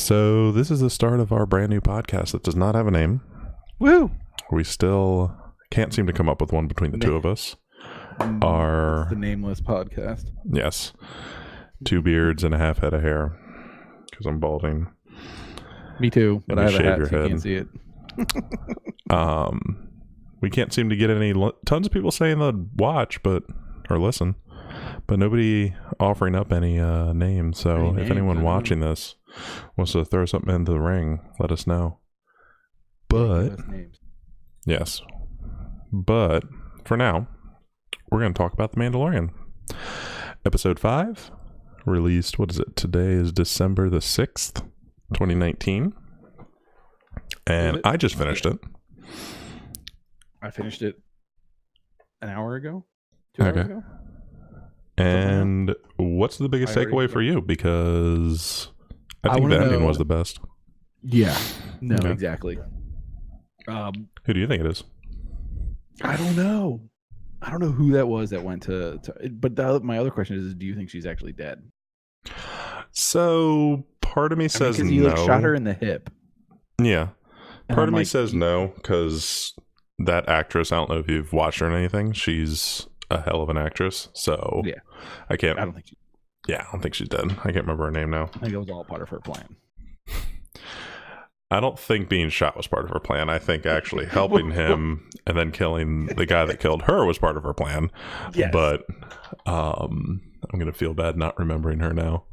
So this is the start of our brand new podcast that does not have a name. Woo! We still can't seem to come up with one between the two of us. It's the nameless podcast. Yes, 2 beards and a half head of hair because I'm balding. Me too, but I have a hat, your so you head. can't see it. We can't seem to get tons of people saying they'll watch, or listen, but nobody offering up any names. So if anyone watching this wants to throw something into the ring, let us know. But yes, but for now, we're going to talk about The Mandalorian. Episode 5, released, what is it? Today is December the 6th, 2019. And I just finished it. I finished it an hour ago? 2 hours ago? And what's the biggest takeaway for you? Because I think the ending was the best. Yeah. No, exactly. Who do you think it is? I don't know. I don't know who that was that went to but my other question is, do you think she's actually dead? So part of me says no. Because he shot her in the hip. Yeah. Part of me says no, because that actress, I don't know if you've watched her in anything. She's a hell of an actress. So yeah, I don't think she's dead. I can't remember her name now. I think it was all part of her plan. I don't think being shot was part of her plan. I think actually helping him and then killing the guy that killed her was part of her plan. Yes. But I'm going to feel bad not remembering her now.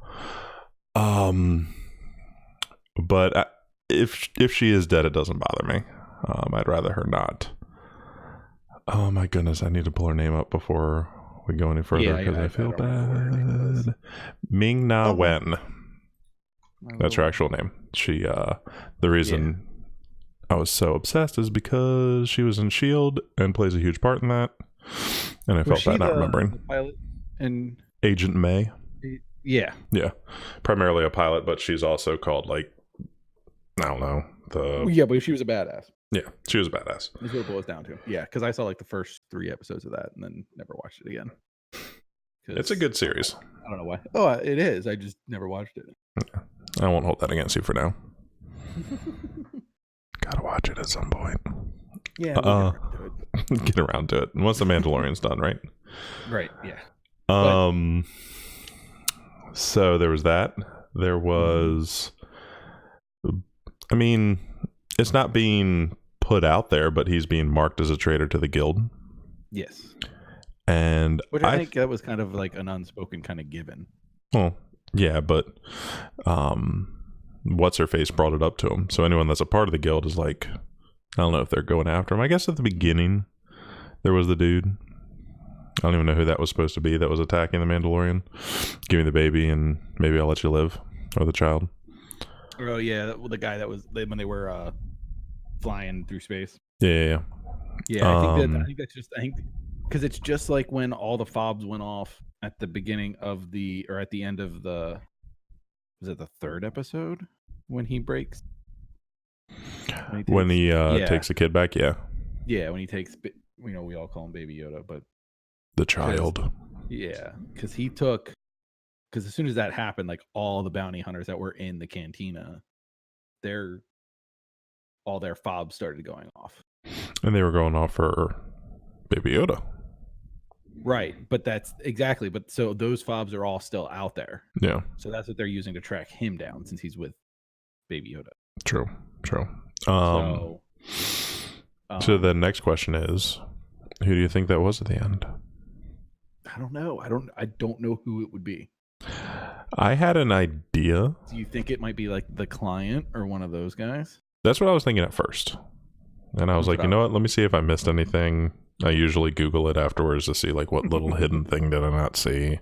But if she is dead, it doesn't bother me. I'd rather her not. Oh my goodness, I need to pull her name up before we go any further because I feel bad. Ming-Na Wen. That's her actual name. She, the reason I was so obsessed is because she was in S.H.I.E.L.D. and plays a huge part in that. And I felt bad not remembering. Pilot and Agent May. Yeah. Yeah. Primarily a pilot, but she's also called, like, I don't know. Yeah, but she was a badass. Yeah, she was a badass. That's what it boils down to. Yeah, because I saw like the first 3 episodes of that and then never watched it again. It's a good series. I don't know why. Oh, it is. I just never watched it. Yeah. I won't hold that against you for now. Gotta watch it at some point. Yeah. Get around to it. Once The Mandalorian's done, right? Right, yeah. So there was that. There was... I mean, it's not being put out there, but he's being marked as a traitor to the guild. Yes. And which I think that was kind of like an unspoken kind of given. Well, yeah, but what's-her-face brought it up to him. So anyone that's a part of the guild is like, I don't know if they're going after him. I guess at the beginning, there was the dude. I don't even know who that was supposed to be that was attacking the Mandalorian. Give me the baby and maybe I'll let you live. Or the child. Oh yeah, the guy that was when they were flying through space. Yeah. I think because it's just like when all the fobs went off at the beginning of at the end of was it the 3rd episode when he breaks? When he takes the kid back, yeah. Yeah, when he takes, we all call him Baby Yoda, but the child. Yeah, because as soon as that happened, like all the bounty hunters that were in the cantina, all their fobs started going off. And they were going off for Baby Yoda. Right, but that's exactly. But so those fobs are all still out there. Yeah. So that's what they're using to track him down since he's with Baby Yoda. True. So the next question is, who do you think that was at the end? I don't know. I don't know who it would be. I had an idea. Do you think it might be like the client or one of those guys? That's what I was thinking at first. And I was like, you know what? Let me see if I missed anything. I usually Google it afterwards to see like what little hidden thing did I not see.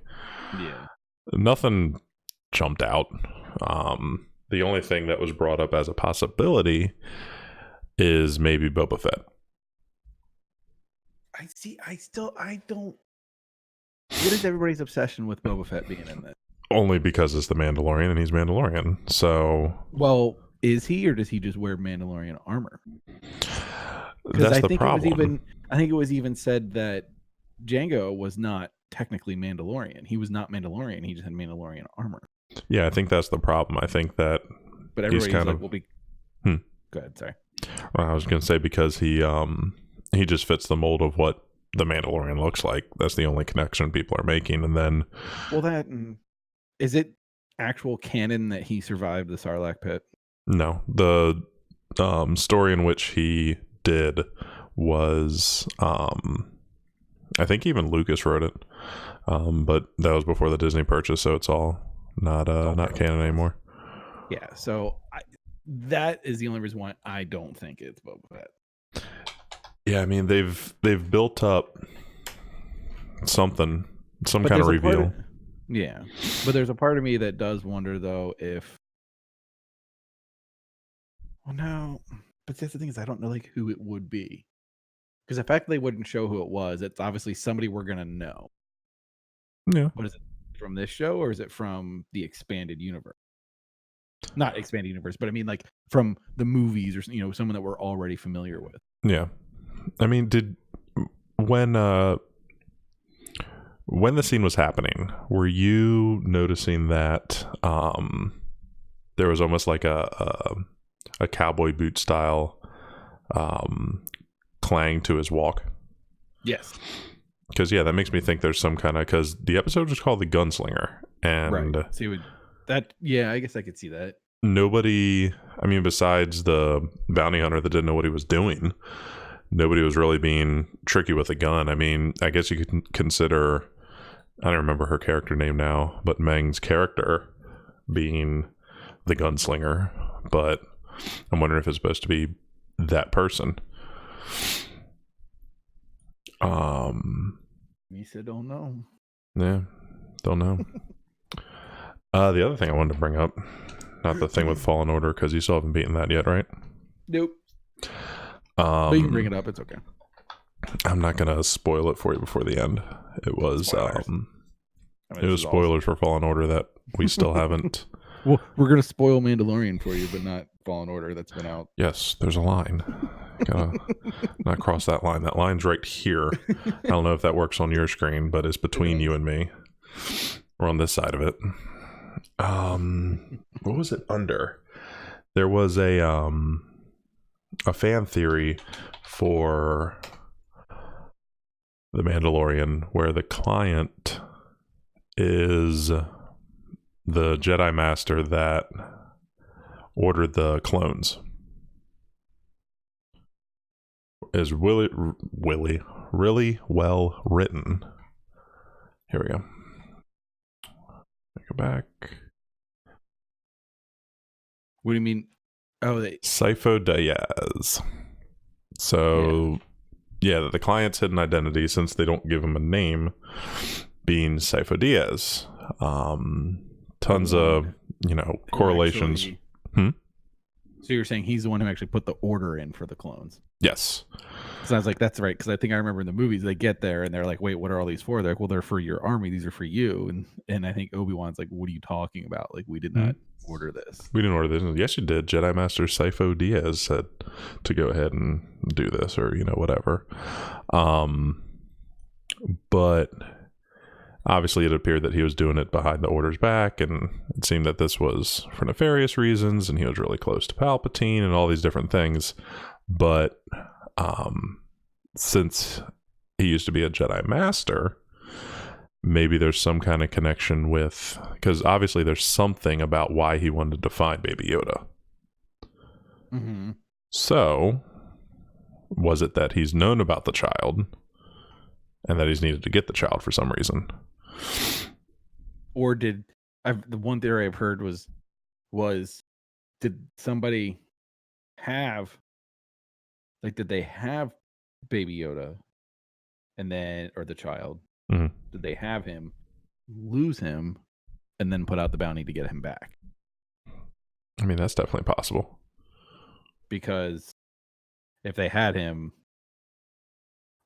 Yeah. Nothing jumped out. The only thing that was brought up as a possibility is maybe Boba Fett. I don't. What is everybody's obsession with Boba Fett being in this? Only because it's the Mandalorian and he's Mandalorian. So, well, is he, or does he just wear Mandalorian armor? That's the problem. I think it was even said that Jango was not technically Mandalorian. He was not Mandalorian. He just had Mandalorian armor. Yeah, I think that's the problem. I think that but everybody's kind like, of, "Well, go ahead, sorry." Well, I was going to say because he just fits the mold of what the Mandalorian looks like. That's the only connection people are making. And then, well, is it actual canon that he survived the Sarlacc pit? No, the story in which he did was, I think even Lucas wrote it, but that was before the Disney purchase, so it's all not canon anymore. Yeah, so that is the only reason why I don't think it's Boba Fett. Yeah, I mean they've built up something, some kind of reveal. Yeah, but there's a part of me that does wonder though if. Well, no, but that's the thing is I don't know like who it would be, because the fact they wouldn't show who it was, it's obviously somebody we're gonna know. Yeah. What is it from this show, or is it from the expanded universe? Not expanded universe, but I mean like from the movies, or someone that we're already familiar with. Yeah, I mean, when the scene was happening, were you noticing that there was almost like a cowboy boot style clang to his walk? Yes. Because that makes me think there's some kind of, because the episode was called The Gunslinger, and right. See that? Yeah, I guess I could see that. Nobody, I mean, besides the bounty hunter that didn't know what he was doing, nobody was really being tricky with a gun. I mean, I guess you could consider, I don't remember her character name now, but Meng's character being the gunslinger, but I'm wondering if it's supposed to be that person. Misa don't know. Yeah, don't know. The other thing I wanted to bring up, not the thing with Fallen Order, because you still haven't beaten that yet, right? Nope. But you can bring it up. It's okay. I'm not gonna spoil it for you before the end. It was it was spoilers for Fallen Order that we still haven't. Well, we're gonna spoil Mandalorian for you, but not Fallen Order that's been out. Yes, there's a line. Gotta not cross that line. That line's right here. I don't know if that works on your screen, but it's between you and me. We're on this side of it. What was it under? There was a fan theory for The Mandalorian where the client is the Jedi Master that ordered the clones. Is really well written. Here we go. Go back. What do you mean? Oh, Sifo Dyas. So, yeah, the client's hidden identity, since they don't give him a name, being Sifo Dyas. Tons of, correlations. So you're saying he's the one who actually put the order in for the clones? Yes. So I was like, that's right, because I think I remember in the movies they get there and they're like, wait, what are all these for? They're like, well, they're for your army. These are for you. And I think Obi-Wan's like, what are you talking about? Like, we did not order this. We didn't order this. Yes, you did. Jedi Master Sifo Dyas said to go ahead and do this, or whatever. But obviously it appeared that he was doing it behind the orders back, and it seemed that this was for nefarious reasons, and he was really close to Palpatine and all these different things. But since he used to be a Jedi Master, maybe there's some kind of connection with, because obviously there's something about why he wanted to find Baby Yoda. Mm-hmm. So was it that he's known about the child and that he's needed to get the child for some reason? Or the one theory I've heard was did somebody have, like, did they have Baby Yoda and then, or the child, did they have him, lose him, and then put out the bounty to get him back? I mean, that's definitely possible. Because if they had him,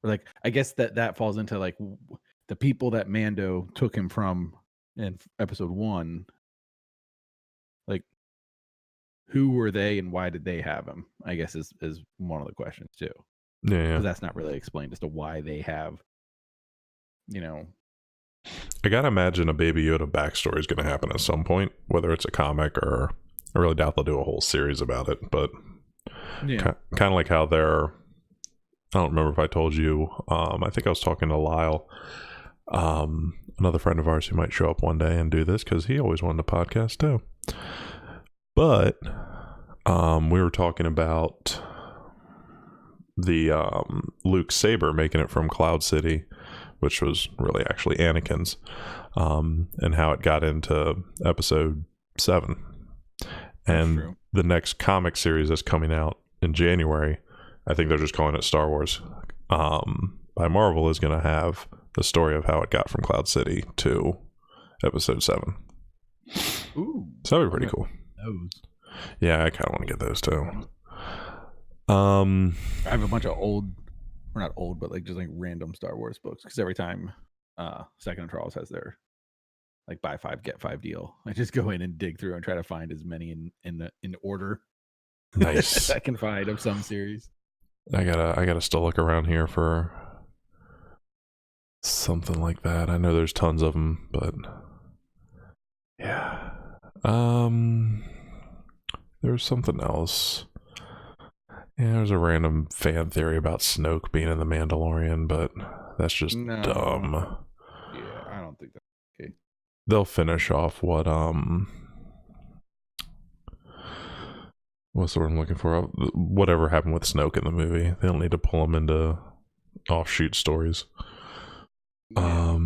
or like, I guess that falls into like the people that Mando took him from in episode 1. Like, who were they and why did they have him? I guess is one of the questions too. Yeah. Because that's not really explained as to why they have, I gotta imagine a Baby Yoda backstory is going to happen at some point, whether it's a comic or I really doubt they'll do a whole series about it, but Yeah. kind of like how they're, I don't remember if I told you, I think I was talking to Lyle, another friend of ours who might show up one day and do this because he always wanted a podcast too. But we were talking about the Luke Saber making it from Cloud City, which was really actually Anakin's, and how it got into episode 7. And the next comic series that's coming out in January, I think they're just calling it Star Wars, by Marvel, is going to have the story of how it got from Cloud City to episode 7. Ooh. So that'd be pretty cool. Those. Yeah, I kind of want to get those too. I have a bunch of old, or not old, but like just like random Star Wars books, because every time Second and Charles has their like buy 5 get 5 deal, I just go in and dig through and try to find as many in order Nice. as I can find of some series. I gotta still look around here for something like that. I know there's tons of them, but yeah. There's something else. Yeah, there's a random fan theory about Snoke being in the Mandalorian, but that's just dumb. Yeah, I don't think that's okay. They'll finish off what what's the word I'm looking for? Whatever happened with Snoke in the movie. They don't need to pull him into offshoot stories. Yeah.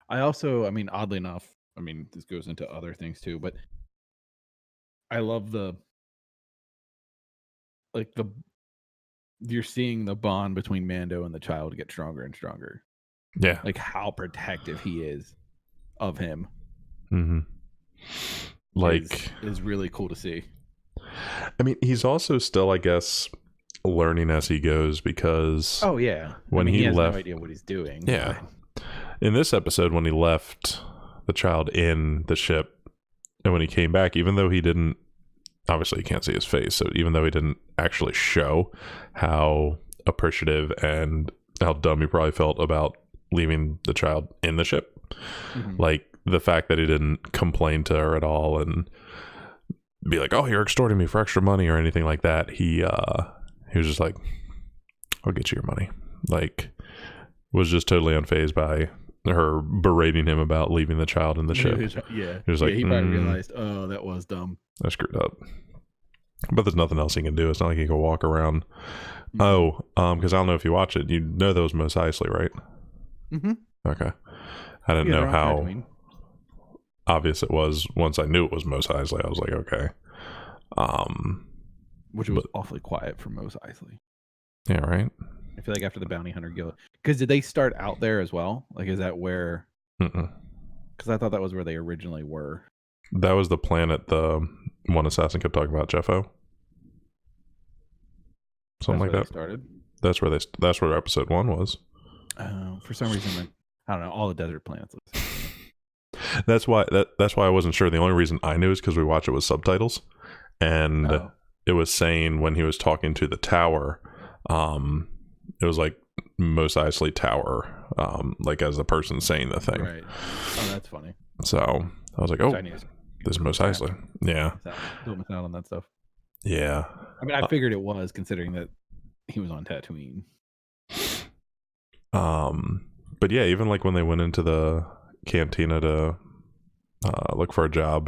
I also, I mean, oddly enough, I mean, this goes into other things too, but I love you're seeing the bond between Mando and the child get stronger and stronger. Yeah. Like how protective he is of him. Mm-hmm. Like is really cool to see. I mean, he's also still, I guess, learning as he goes, because when he has left, no idea what he's doing. Yeah. In this episode, when he left the child in the ship, and when he came back, even though he didn't, obviously you can't see his face, so even though he didn't actually show how appreciative and how dumb he probably felt about leaving the child in the ship, like the fact that he didn't complain to her at all and be like, oh, you're extorting me for extra money or anything like that, he was just like, I'll get you your money. Like, was just totally unfazed by her berating him about leaving the child in the ship. He was like, he probably realized, oh, that was dumb. I screwed up. But there's nothing else he can do. It's not like he can walk around. Because I don't know if you watch it. You know that was Mos Eisley, right? Mm-hmm. Okay. I didn't know how obvious it was. Once I knew it was Mos Eisley, I was like, okay. Which was awfully quiet for Mos Eisley. Yeah, right? I feel like after the Bounty Hunter Guild. Because did they start out there as well? Like, is that where... Because I thought that was where they originally were. That was the planet the one assassin kept talking about, Jeffo. Something like that. Started. That's where episode 1 was. For some reason, I don't know. All the desert planets. That's why I wasn't sure. The only reason I knew is because we watched it with subtitles, and it was saying when he was talking to the tower, it was like Mos Eisley Tower, like as the person saying the thing. Right. Oh, that's funny. So I was like, oh, this is Mos Eisley. Yeah. Don't miss out on that stuff. Yeah. I mean, I figured it was, considering that he was on Tatooine. But yeah, even like when they went into the cantina to look for a job,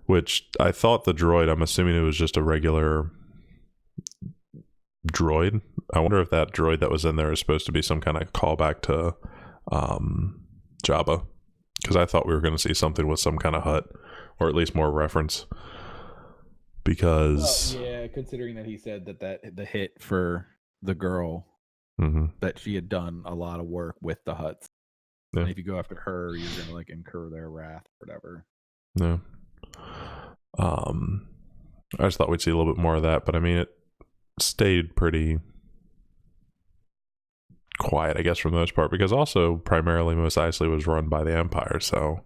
which I thought the droid, I'm assuming it was just a regular droid. I wonder if that droid that was in there is supposed to be some kind of callback to Jabba, because I thought we were going to see something with some kind of hut, or at least more reference. Because considering that he said that the hit for the girl, that she had done a lot of work with the huts. Yeah. And if you go after her, you're gonna like incur their wrath or whatever. Yeah. I just thought we'd see a little bit more of that, but I mean, it stayed pretty quiet, I guess, for the most part, because also primarily Mos Eisley was run by the Empire. So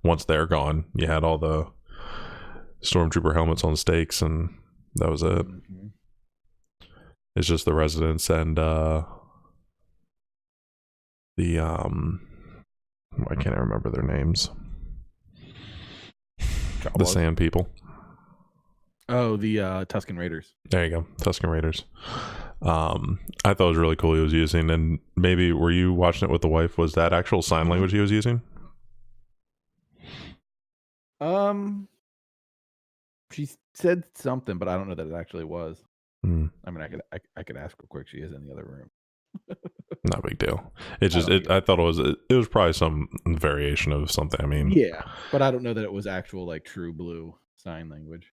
once they're gone, you had all the stormtrooper helmets on stakes, and that was it. It's just the residents and why can't I remember their names? The Sand People. Oh, the Tusken Raiders. There you go, Tusken Raiders. I thought it was really cool he was using, and maybe were you watching it with the wife? Was that actual sign language he was using? She said something, but I don't know that it actually was. I mean, I could ask real quick. She is in the other room. Not a big deal. It's just I thought it was probably some variation of something. I mean, yeah, but I don't know that it was actual like true blue sign language.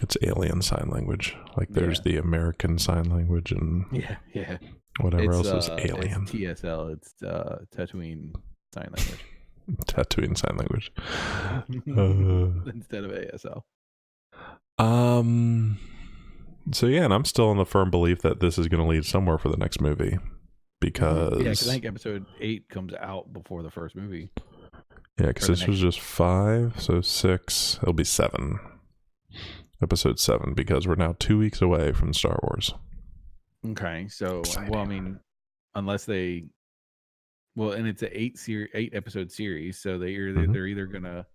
It's alien sign language. Like there's the American sign language and whatever else is alien. It's TSL. It's Tatooine sign language. Tatooine sign language instead of ASL. So yeah, and I'm still in the firm belief that this is going to lead somewhere for the next movie because I think episode 8 comes out before the first movie. Yeah, because this was just 5, so 6. It'll be 7. Episode 7, because we're now 2 weeks away from Star Wars. Okay, so well, I mean, unless they, and it's an 8 episode series, so they're either gonna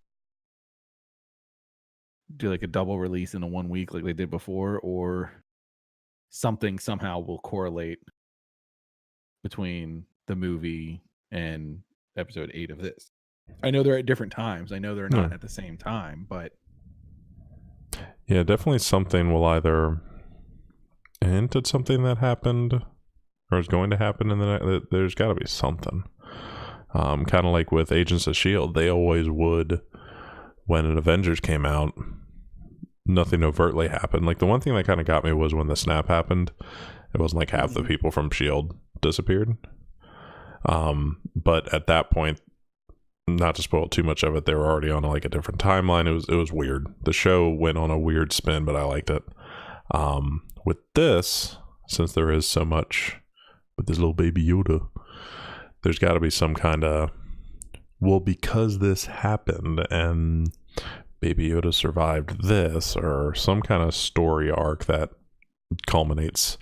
do like a double release in a 1 week like they did before, or something somehow will correlate between the movie and episode 8 of this. I know they're at different times. I know they're not at the same time, but yeah, definitely something will either hint at something that happened or is going to happen in the night. There's got to be something. Kind of like with Agents of S.H.I.E.L.D., they always would, when an Avengers came out, nothing overtly happened. Like the one thing that kind of got me was when the snap happened, it wasn't like half the people from S.H.I.E.L.D. disappeared. But at that point, not to spoil too much of it, they were already on like a different timeline. It was weird. The show went on a weird spin, but I liked it. With this, since there is so much with this little baby Yoda, there's got to be some kind of, well, because this happened and baby Yoda survived this, or some kind of story arc that culminates,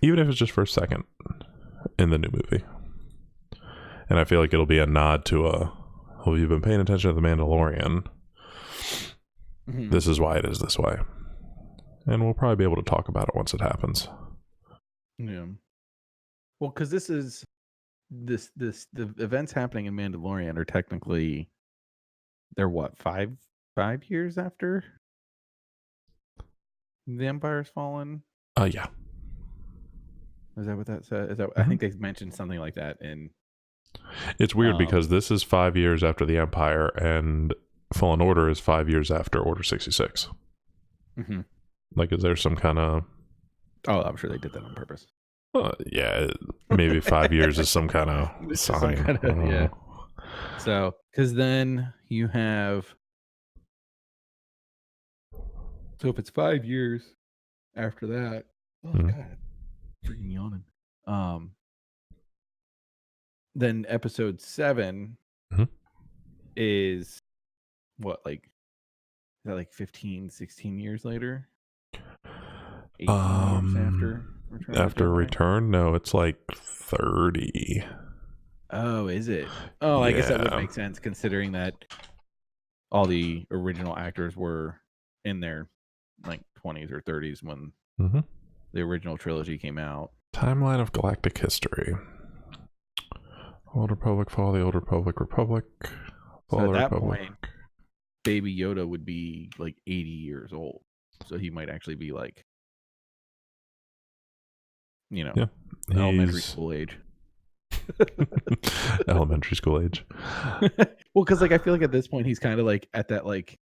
even if it's just for a second, in the new movie. And I feel like it'll be a nod to well, you've been paying attention to The Mandalorian. This is why it is this way. And we'll probably be able to talk about it once it happens. Yeah. Well, because the events happening in Mandalorian are technically, they're what, five years after the Empire's fallen? Yeah. Is that what that said? I think they mentioned something like that in. It's weird because this is 5 years after the Empire, and Fallen Order is 5 years after Order 66. Like, is there some kind of? Oh, I'm sure they did that on purpose. Yeah, maybe 5 years is some kind of sign. Yeah. So, because then you have. So if it's 5 years after that, God, freaking yawning. Then episode 7 is what, like, is that like 15, 16 years later? 18 years after Return? No, it's like 30. Oh, is it? Oh, I guess that would make sense considering that all the original actors were in their like 20s or 30s when the original trilogy came out. Timeline of galactic history. Old Republic, Fall of the Old Republic, So at that point, Baby Yoda would be like 80 years old. So he might actually be like, elementary school age. Elementary school age. Well, because like I feel like at this point he's kind of like at that like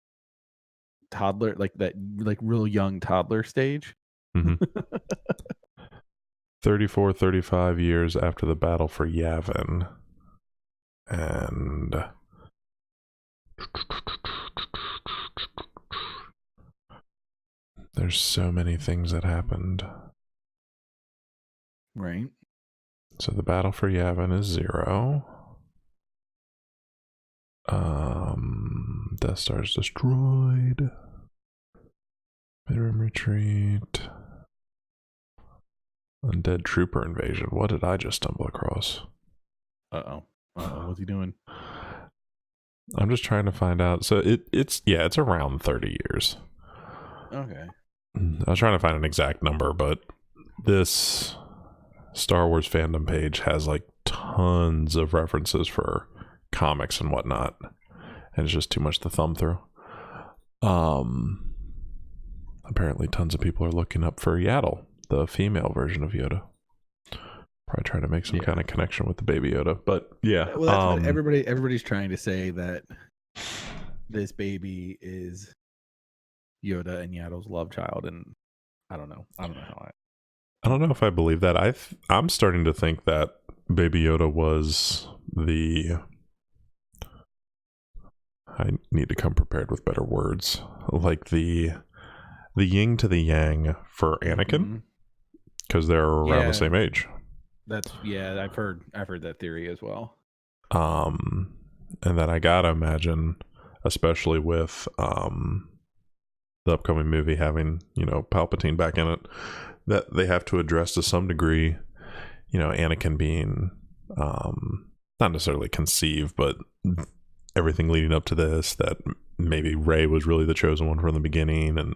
toddler, like that like real young toddler stage. 34, 35 years after the battle for Yavin. And there's so many things that happened. Right. So the battle for Yavin is 0. Death Star is destroyed. Mid-rim retreat. Undead Trooper invasion. What did I just stumble across? What's he doing? I'm just trying to find out. So it's around 30 years. Okay. I was trying to find an exact number, but this Star Wars fandom page has like tons of references for comics and whatnot, and it's just too much to thumb through. Apparently tons of people are looking up for Yaddle, the female version of Yoda. Probably trying to make some kind of connection with the baby Yoda, but yeah. Well, that's what everybody's trying to say, that this baby is Yoda and Yaddle's love child, and I don't know how I don't know if I believe that. I'm starting to think that Baby Yoda was I need to come prepared with better words, like the yin to the yang for Anakin, because they're around the same age. I've heard that theory as well. And then I gotta imagine, especially with the upcoming movie having, Palpatine back in it, that they have to address to some degree, Anakin being not necessarily conceived, but everything leading up to this, that maybe Rey was really the chosen one from the beginning, and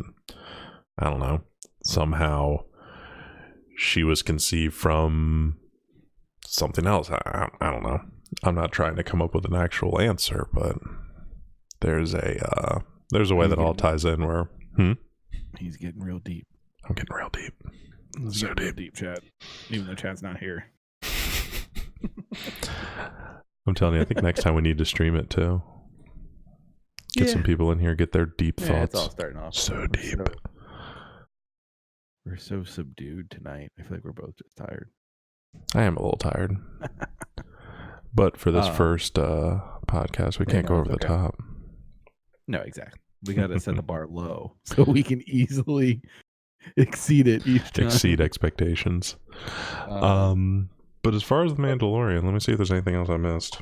I don't know, somehow she was conceived from something else. I don't know. I'm not trying to come up with an actual answer, but there's a way that all ties in where he's getting real deep. I'm getting real deep. So deep, Chad. Even though Chad's not here. I'm telling you, I think next time we need to stream it too. Get some people in here, get their deep thoughts. It's all starting off so deep. We're so subdued tonight. I feel like we're both just tired. I am a little tired. But for this first podcast, we can't go over the top. No, exactly. We got to set the bar low so we can easily exceed it each time. Exceed expectations. But as far as the Mandalorian, let me see if there's anything else I missed.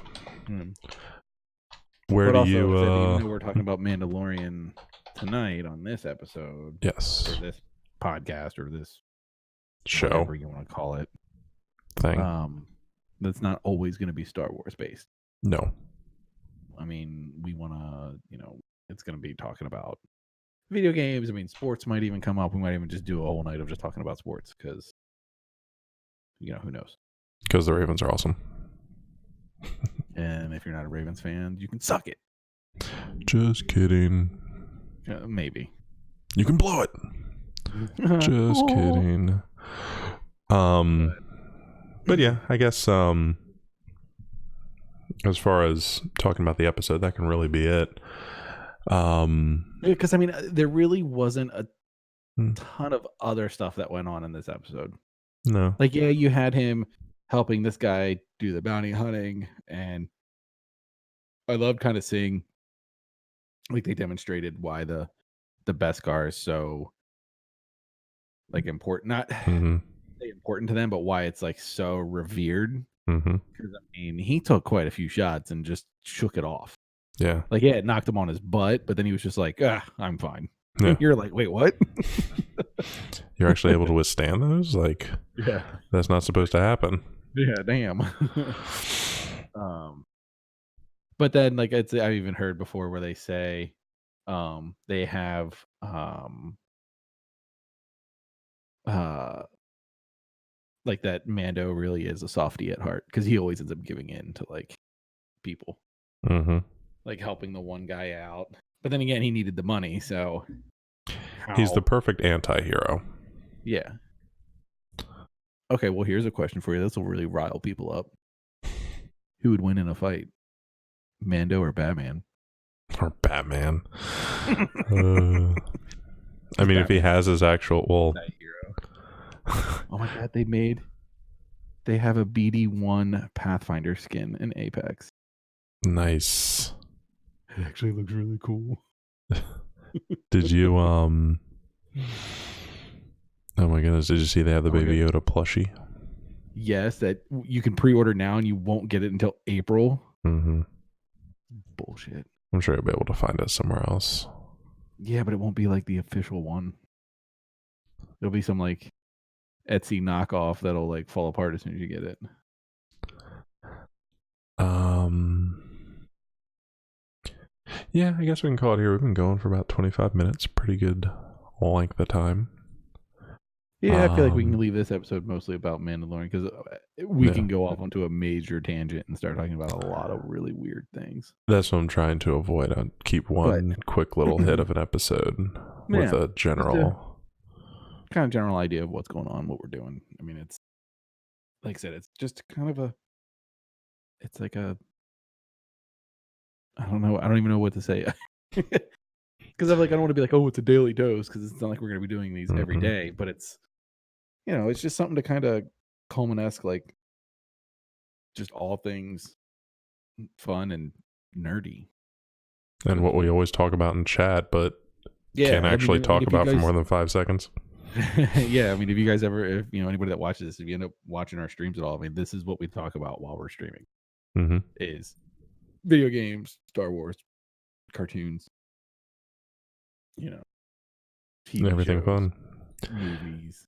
Where do you? Even though we're talking about Mandalorian tonight on this episode, yes, or this podcast, or this show, whatever you want to call it, thing. That's not always going to be Star Wars based. No, I mean, we want to, it's going to be talking about video games. I mean, sports might even come up. We might even just do a whole night of just talking about sports because, who knows? Because the Ravens are awesome. And if you're not a Ravens fan, you can suck it. Just kidding. Maybe. You can blow it. Just kidding. But yeah, I guess as far as talking about the episode, that can really be it. Because I mean, there really wasn't a ton of other stuff that went on in this episode. No. Like, yeah, you had him helping this guy do the bounty hunting, and I loved kind of seeing, like, they demonstrated why the Beskar is so, like, important. Not important to them, but why it's, like, so revered. Because I mean, he took quite a few shots and just shook it off. Yeah. Like, yeah, it knocked him on his butt, but then he was just like, I'm fine. Yeah. You're like, wait, what? You're actually able to withstand those? Like, yeah, that's not supposed to happen. Yeah, damn. But then, like, I've even heard before where they say they have like, that Mando really is a softie at heart, because he always ends up giving in to, like, people, like helping the one guy out. But then again, he needed the money, so he's the perfect anti-hero. Yeah. Okay, well, here's a question for you. This will really rile people up. Who would win in a fight? Mando or Batman? Or Batman. I mean, Batman, if he has his actual... hero. Oh my god, they have a BD1 Pathfinder skin in Apex. Nice. It actually looks really cool. Did you, oh my goodness, did you see they have the Baby Yoda plushie? Yes, that you can pre-order now and you won't get it until April. Bullshit. I'm sure you'll be able to find it somewhere else. Yeah, but it won't be like the official one. It'll be some like Etsy knockoff that'll like fall apart as soon as you get it. Yeah, I guess we can call it here. We've been going for about 25 minutes. Pretty good length of time. Yeah, I feel like we can leave this episode mostly about Mandalorian because we can go off onto a major tangent and start talking about a lot of really weird things. That's what I'm trying to avoid. I'd keep one quick little hit of an episode with a general... kind of general idea of what's going on, what we're doing. I mean, it's like I said, it's just kind of it's like a, I don't know. I don't even know what to say. Because I don't want to be like, oh, it's a daily dose, because it's not like we're going to be doing these every day, but it's, it's just something to kind of Coleman-esque, like just all things fun and nerdy. And what we always talk about in chat, but can't actually talk about for more than 5 seconds. Yeah, I mean, if you guys ever, if anybody that watches this, if you end up watching our streams at all, I mean, this is what we talk about while we're streaming. Is video games, Star Wars, cartoons, TV everything shows, fun, movies.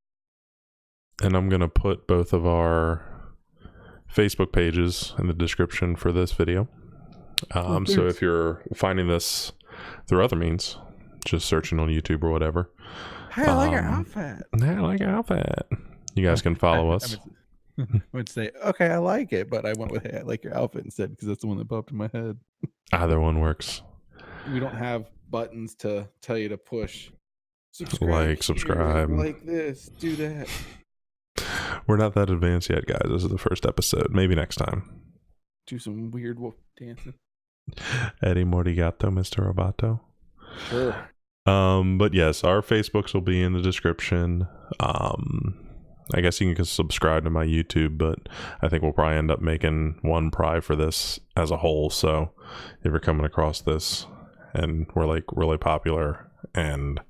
And I'm gonna put both of our Facebook pages in the description for this video. So if you're finding this through other means, just searching on YouTube or whatever. Hey, I like your outfit. Hey, I like your outfit. You guys can follow us. I would say, okay, I like it, but I went with, hey, I like your outfit instead, because that's the one that popped in my head. Either one works. We don't have buttons to tell you to push. Subscribe, like this, do that. We're not that advanced yet, guys. This is the first episode. Maybe next time. Do some weird wolf dancing. Eddie Mortigato, Mr. Roboto. Sure. But yes, our Facebooks will be in the description. I guess you can subscribe to my YouTube, but I think we'll probably end up making one for this as a whole. So if you're coming across this and we're like really popular and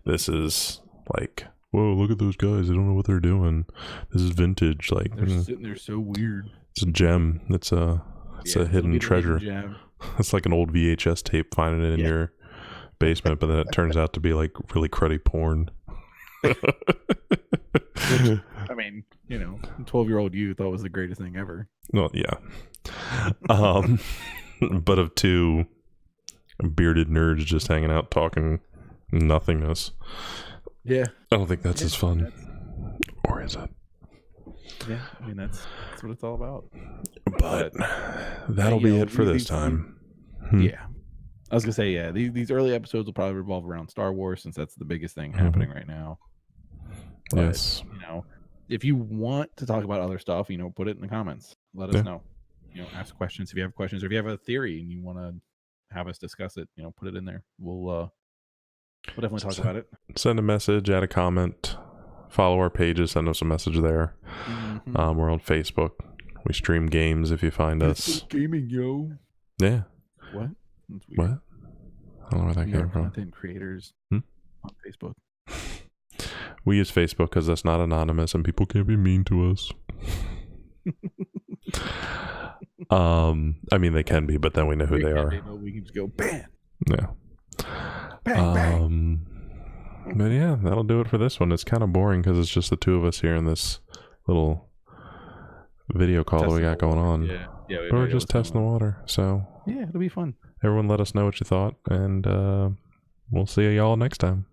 this is like, whoa, look at those guys, they don't know what they're doing, this is vintage, like they're sitting there so weird, it's a gem, it's a hidden treasure. It's like an old VHS tape finding it in your basement, but then it turns out to be like really cruddy porn. Which, I mean, 12-year-old you thought was the greatest thing ever. Well, yeah. But of two bearded nerds just hanging out talking nothingness. Yeah. I don't think that's as fun. Or is it? Yeah, I mean, that's what it's all about. But that'll be it for this time. Yeah. I was going to say, yeah, these early episodes will probably revolve around Star Wars, since that's the biggest thing happening right now. But, yes. If you want to talk about other stuff, put it in the comments. Let us know. Ask questions if you have questions, or if you have a theory and you want to have us discuss it, put it in there. We'll definitely talk about it. Send a message, add a comment, follow our pages, send us a message there. We're on Facebook. We stream games if you find us. Gaming, yo. Yeah. What? What? I don't know where that came from. Content creators on Facebook. We use Facebook because that's not anonymous and people can't be mean to us. I mean, they can be, but then we know who they are. We can just go bam. Yeah. Bang, bang. But yeah, that'll do it for this one. It's kind of boring because it's just the two of us here in this little video call that we got going on. Yeah. We're just testing the water. So yeah, it'll be fun. Everyone let us know what you thought, and we'll see y'all next time.